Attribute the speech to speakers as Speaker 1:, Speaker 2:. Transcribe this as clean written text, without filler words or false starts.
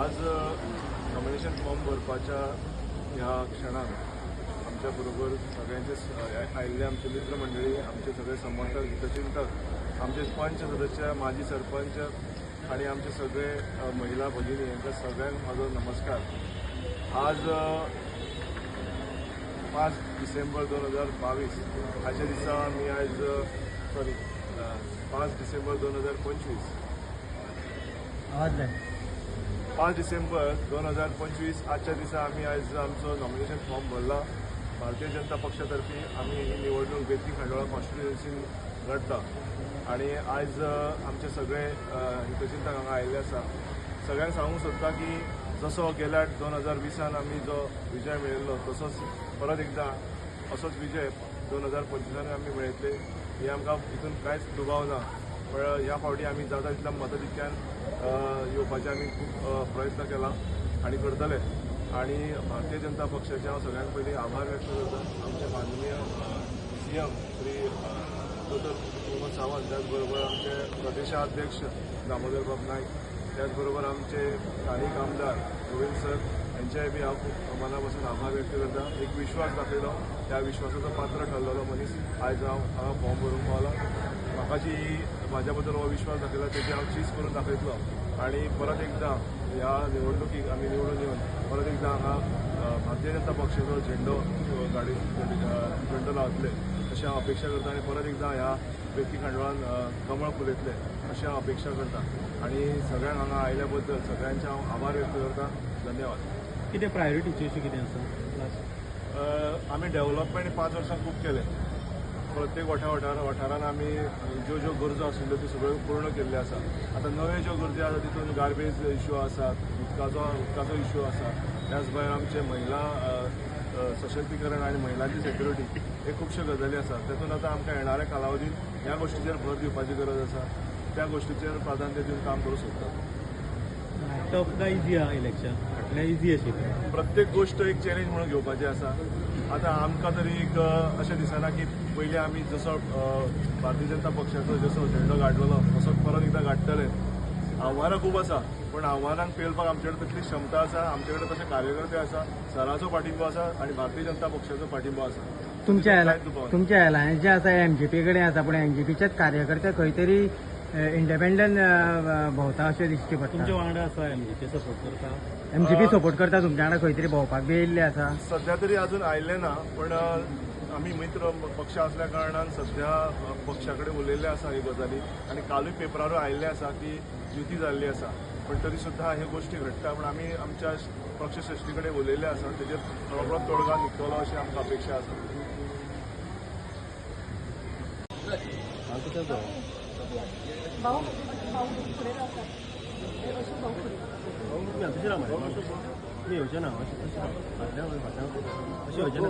Speaker 1: आज nomination form भरपाच्या ह्या क्षणात आमच्याबरोबर सगळ्यांचे आयिल्ले आमचे मित्रमंडळी, आमचे सगळे समर्थक, हितचिंतक, आमचे पंच सदस्य, माजी सरपंच आणि आमचे सगळे महिला भगिनी यांच्या सगळ्यांक माझो नमस्कार. आज 5 डिसेंबर 2022 हाच्या दिसा आमी आज 5 डिसेंबर 2025 5 डिसेंबर 2025 आजच्या दिसा आम्ही आज आमचो नॉमिनेशन फॉर्म भरला. भारतीय जनता पक्षातर्फे आम्ही ही निवडणूक बेतकी खांडोळा कॉन्स्टिट्युएन्सीन लढता आणि आज आमचे सगळे हितचिंतक हांगा आयिल्ले आसा. सगळ्यांक सांगूंक सोदता की जसो गेल्या 2020 आमी जो विजय मेळयल्लो तसोच परत एकदा असोच विजय 2025 आमी मेळयतले ही आमकां हितून कांयच दुबाव ना. पण ह्या फावटी आमी जाता तितल्या मताधिक्यान येवपाचे आमी खूब प्रयत्न केला आणि करतले. आणि भारतीय जनता पक्षाचे हांव सगळ्यांत पयलीं आभार व्यक्त करता आमचे माननीय CM श्री डॉ. प्रमोद सावंत, त्याचबरोबर आमचे प्रदेशाध्यक्ष दामोदर बाब नायक, त्याचबरोबर आमचे स्थानिक आमदार गोविंद सर यांचेय बी हांव खूब मनापासून आभार व्यक्त करता. एक विश्वास दाखयलो, त्या विश्वासाचो पात्र ठरलेलो मनीस आयज हांव फॉर्म भरूंक पावला. म्हाका जी म्हाज्या बद्दल हो विश्वास दाखयला तेजी हांव चीज करून दाखयतलो आणि परत एकदा ह्या निवडणुकीक आमी निवडून येवन परत एकदा हांगा भारतीय जनता पक्षाचो झेंडो लावतले अशी हांव अपेक्षा करता आणि परत एकदा ह्या बेतकी खांडोळान कमळ फुलयतले अशी हांव अपेक्षा करता. आणि सगळ्यांक हांगा आयल्या बद्दल सगळ्यांचे हांव आभार व्यक्त करता. धन्यवाद.
Speaker 2: कितें प्रायोरिटीचे अशें कितें आसा?
Speaker 1: आमी डेव्हलपमेंट 5 वर्सां खूब केले. प्रत्येक वाठारान आमी ज्यो ज्यो गरजो आशिल्ल्यो त्यो सगळ्यो पूर्ण केल्ल्यो आसा. आतां नव्यो ज्यो गरजो आसा तितून गार्बेज इश्यू आसात, उदकाचो इश्यू आसा. त्याच भायर आमचे महिला सशक्तीकरण आणि महिलांची सेक्युरिटी हे खुबश्यो गजाली आसात. तातूंत आतां आमकां येणाऱ्या कालावधीन ह्या गोश्टीचेर भर दिवपाची गरज आसा. त्या गोश्टीचेर प्राधान्य दिवन काम करूंक सोदता.
Speaker 2: टफ काय इजी आहा इलेक्शन? फाटल्यान इजी अशें
Speaker 1: प्रत्येक गोष्ट एक चॅलेंज म्हणून घेवपाची आसा. आतां आमकां तरी एक अशें दिसना की पयलीं आमी जसो भारतीय जनता पक्षाचो जसो झेंडो गाडलेलो तसोच परत एकदां गाडटले. आव्हानां खूब आसा, पण आव्हानांक पेलपाक आमचे कडेन तितली क्षमता आसा, आमचे कडेन तशे कार्यकर्ते आसा, सराचो पाठिंबो आसा आणि भारतीय जनता पक्षाचो पाठिंबो आसा.
Speaker 3: तुमच्या एलायन्स जे आसा MGP कडेन आसा, पण MGPचेच कार्यकर्ते खंय तरी इंडिपेंडंट भोंवता अशें दिश्टी पडटा.
Speaker 2: तुमच्या वांगडा आसा MGP सपोर्ट करता?
Speaker 3: MGP सपोर्ट करता तुमच्या वांगडा खंय तरी भोंवपाक बी येयल्ले आसा?
Speaker 1: सध्या तरी अजून आयिल्ले ना, पण आमी मित्र पक्ष असल्या कारणान सध्या पक्षा कडेन उलयल्ले आसा ह्यो गजाली आणि कालूय पेपरारूय आयिल्ले आसा की युती जाल्ली आसा. पण तरी सुद्दां ह्यो गोश्टी घडटा. पण आमी आमच्या पक्ष श्रेष्ठी कडेन उलयल्ले आसा, तेजेर रोखडोच तोडगा निघतलो अशी आमकां अपेक्षा आसा.
Speaker 2: योजना अशी योजना